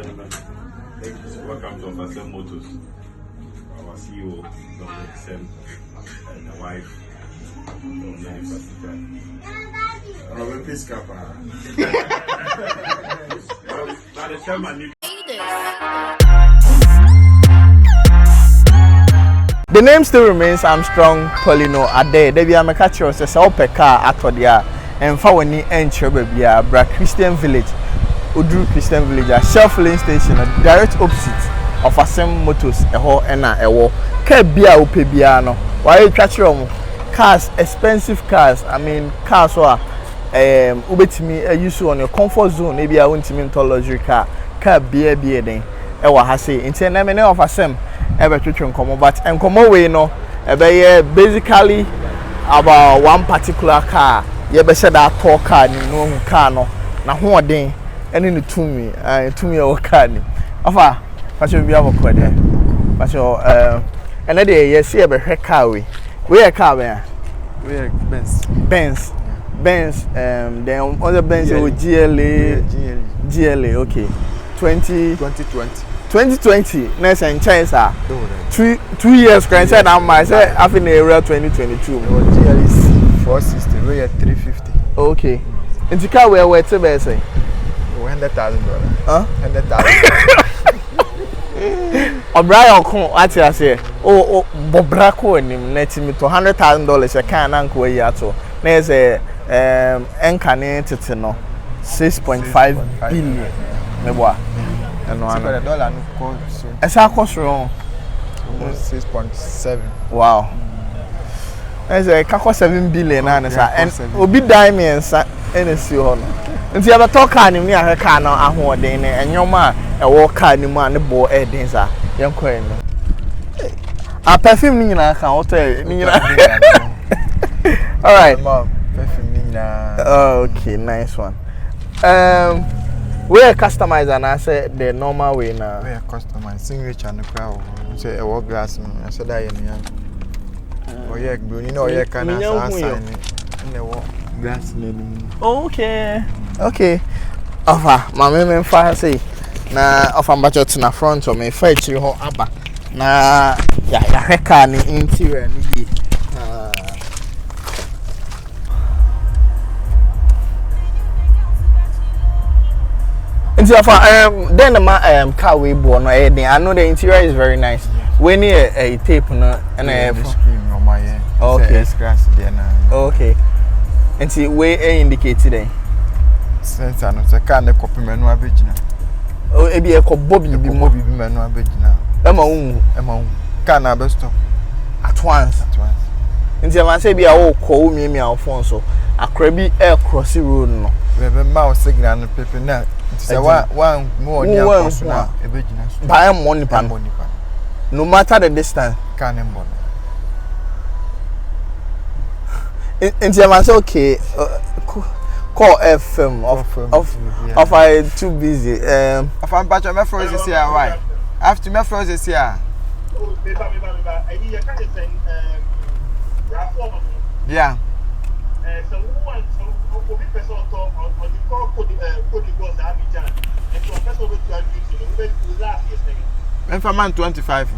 gentlemen, welcome to Wofa Sem Motors. Our CEO, Wofa Sem, and the wife, The name still remains Armstrong Poleeno Ade. There be a catcher says Opeka Atodia and Fawani and Chebabia, Bra Christian Village, Udru Christian Village, a self-filling station, direct opposite of Wofa Sem Motors, a ho and a war. Kebia Upebiano. Why you catch your cars, expensive cars? I mean, cars were ubet me a use on your comfort zone. Maybe I want to luxury car beer then. Ewa hase inti na me ne Wofa Sem ebe twetwe nkomo but nkomo we no ebe basically about one particular car ye be say that talk car ni no car no na ho oden ene ne tumi e wo car ni afa fashion bia boko de fashion ene de ye see ebe hwe car we e car we Benz then other Benz o GLA okay 2020 next and chance 2 years can say now my say having a real 2022 460 we at 350 okay in the car where to be say $100,000 huh $100,000 Obrian kon ati ase o bobra ko nim na ti mi to $100,000 e kan na nko yi ato na say enkane tete no 6.5 billion me boa and one $1 no cost esa cost wrong 6.7 wow I say kako 7 billion na sa and obi diamond sa NSC ho no nti aba talk car ni ahwe car na ahoden ne enyoma e wo car ni mu ane bo edin sa yenko en no a perfume ni nyina kan hotel ni nyina all right perfume ni nyina okay nice one we are customized and I said the normal way now. We are customized. Sing rich and crowd. Say a walk glass. I said that you know you can answer in the walk glass. Okay. Offer my men fire say na offer budget na front of me fight you ho aba na ya heka ni interior ni then the car we born I know the interior is very nice. When a tape no and a screen on my end. Okay. Scratch there now. Okay. And see where indicate today. Since I know the car the copy menu abegina. Oh, e be a Bobby be menu abegina. Emma car na best at once. And see man say be a call me Alfonso. A crabby air crossing road no. We have a mouse signal and paper now. One more buy money pan. No matter the distance. Can in German say okay call FM of I too busy of I'm batch my froze this year why after my froze this year yeah so who wants so person on the call code goes Abidjan and so person will to we last yesterday and for man 25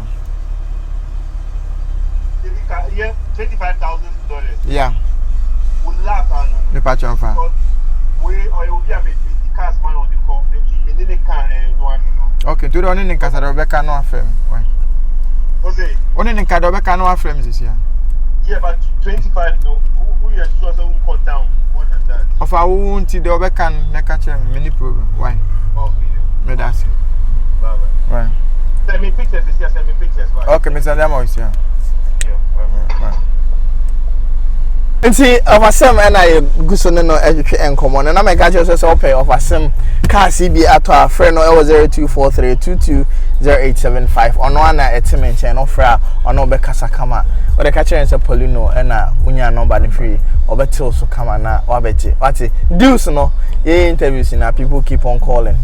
yeah $25,000 yeah we laugh on the patch of we or you be a bit the cars man on the call and in the car no okay to the only in casa Rebecca no frame why was it only in casa Rebecca no frame this year yeah but 25 no we are sure so cut down more than that of our own to the Rebecca na catch many problem why okay me that's right send me pictures this year send me pictures right okay Mr. Damo is here yeah nti Wofa Sem na guso no ehwehwe enkomo na me catch say okay Wofa Sem car CB ato a friend no 0243220875 ono ana etimenche no fra ono be kasa kama o de catch say Poleeno na unya number ne free obetil so kama na wabeje wati deals no ye interviews na people keep on calling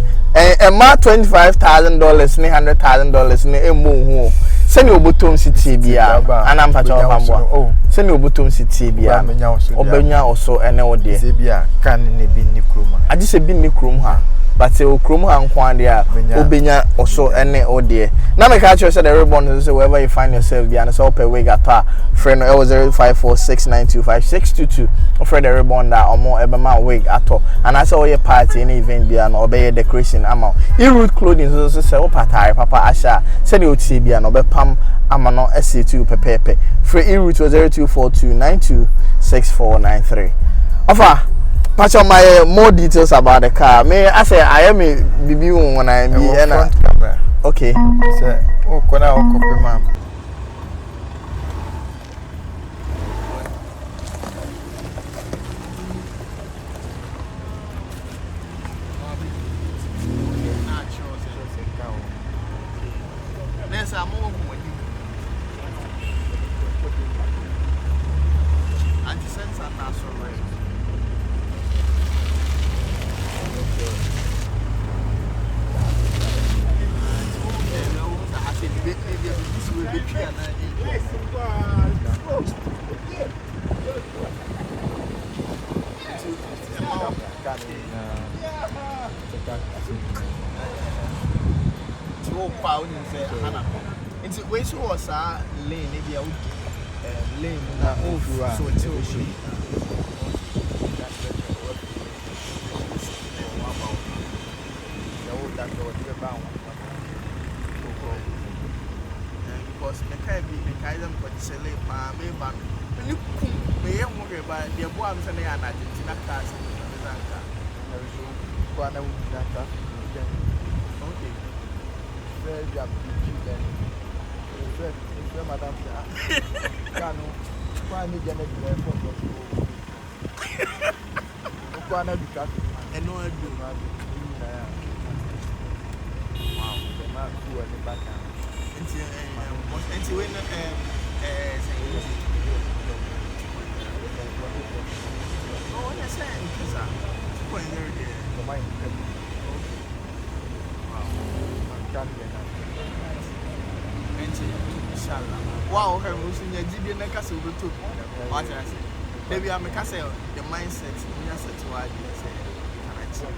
ma $25,000 $100,000 ne emu hu send your bottom city bia anam pa cho pambo send your bottom city bia obenya also ene wo de se bia kan ne bi ni krom agi se bi ni krom ha but okromu ankwan dia obenya oso ene ode na me ka actually say the ribbon say wherever you find yourself bia na so per wig ata friend 0546925622 offer the ribbon da omo ebema wig ato and I say your party any event bia na obey decoration ama root clothing so say opatare papa asha say the oti bia na obepam ama no SC2 pepepe free root 0242926493 offer patch on my more details about the car. May I say I am a BB when I be front camera. Okay. Say, oh, kona copy ma'am. It's way so was a lane, maybe a lane na over so it's because the kind of the kind of potentially my member you may have more about the boy I'm saying and Argentina cars okay very job madam kanu kwani jana bila photo kwana bika eno adu wow the man who was the back until when oh yes because point there the mind wow man can get inshallah wow her musunya jibe na kase obeto what I say maybe am kase the mindset nya set why you say can I tell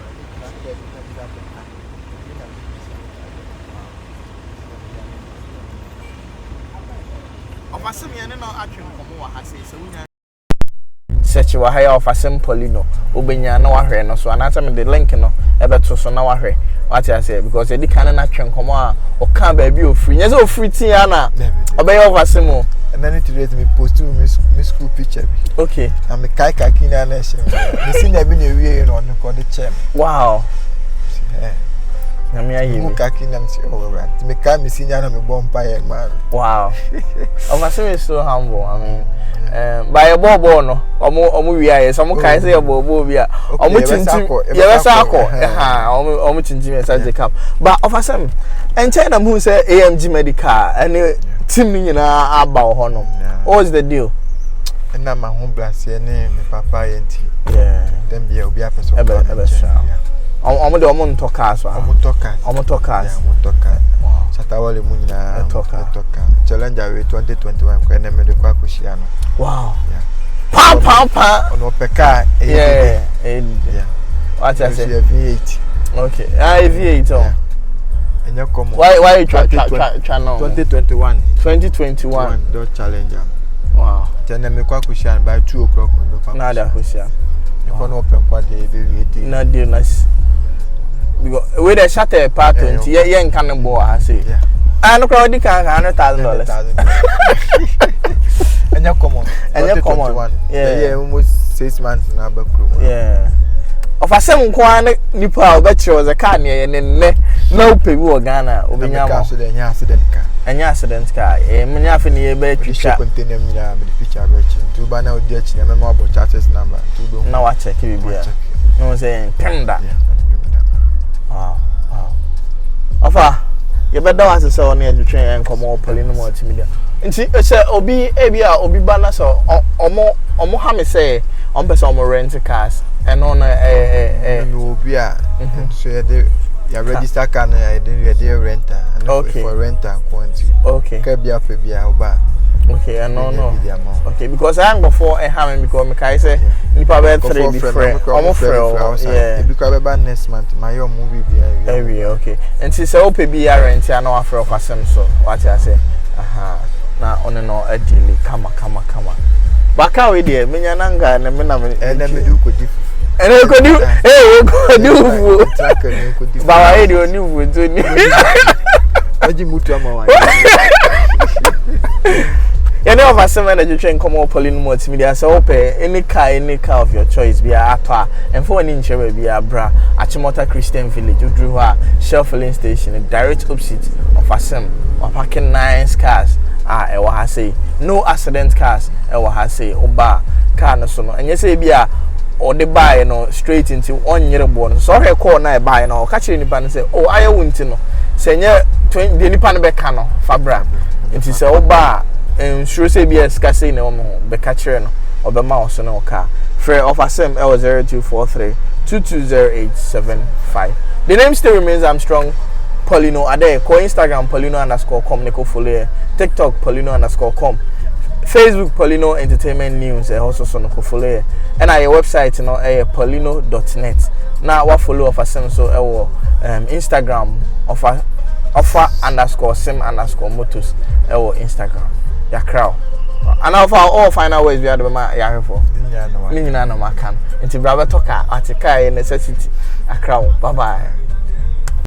Wofa Sem ye no atwe nkomo wa ha say so nya search wa ha ya Wofa Sem Poleeno obenya na wa hwe no so anata me the link no ebeto so na wa hwe what I say because e di kan na atwe nkomo a o kan ba bi ofri nya say ofri tin ya na obey Wofa Sem o and then today me post to me school picture okay and me kai kina na she me senior bi na wie no no ko de chem wow na me ayi me kina mti overrun me kai me senior na me bompa ye man wow Wofa Sem is so humble I mean by a bobo no omo wi aye so mo kai say bobo bi a omo chinchim ye wesa akọ omo chinchim e say cap but Wofa Sem enter na mu say AMG medical and team ni nyina aba ho no what's the deal and na ma ho blase ne me papa yenti yeah dem bia obi apeso omo de omo ntoka so omo toka Shatta Wale mu nyina toka challenge away 2021 kwa na me de kwa kushia no wow yeah pa ono peka yeah what I say V8 okay V8 oh enya komo why you try no 2021 do challenge wow tena me kwa kushia by 2 o'clock ndo kwa na da kushia ko no open kwa de V8 na de nice because we the shatter part 20 ye nkan no bo ha say no crowd kan $100,000 enya komo yeah almost 6 months na ba kru yeah Wofa Sem nko an nipa obetro ze car ne ne na upebi wo Ghana obenya mo so de enya accident car menya afi ne ye be twitwa container mi na me picture ba chi tu ba na odi achi na me mo abo charges number tu do na wa check bibia no say penda wow Ofa ye be da wa se so na ye twetwe enkomo Poleeno multimedia nti se obi ebia obi ba na so omo ha me say on person omo rent cars and on no obi a so ye de ya register car na ya de renter and for renter quantity okay ka bia fa bia oba Okay, no. Okay, because I am before a ham because I say nipa be 3 be friend. Yeah. Because be next month my movie be area. Okay. And see say ope bi rent ya na afro kwasem so. What I say? Aha. Na one no a delay kama. Baka we dey menya nanga na me na me. And me do kodi. And we could do but I don't know to ni. Oji mutu ama You know, Wofa Sem and you train come up Poleeno multimedia. So open any car of your choice. Be a atwa and for an inch be a bra. Achimota Christian Village. You drew her Shell filling station. Direct opposite of Wofa Sem. We're parking 9 cars. I say no accident cars. I say oba car no so no. And you say be a or the buy no straight into 1 year born. So I call na buy no. Catch any pan and say oh I won't no. Say near 20 the pan be cano fabra. It is a oba. Sure say be a scarcity no be catcher no or be mouse no car. Free Wofa Sem L0243 220875. The name still remains Armstrong Poleeno. Ade ko Instagram Poleeno_com ne ko follow. TikTok Poleeno_com. Facebook Poleeno Entertainment News also so no ko follow. And our website no poleeno.net. Now what follow Wofa Sem so Instagram Wofa_Sem_Motors Instagram. Ya crowd. And of all final ways we are the ya for. Ni nyina no makan. Nti brother talker atika necessity. A crowd. Bye bye.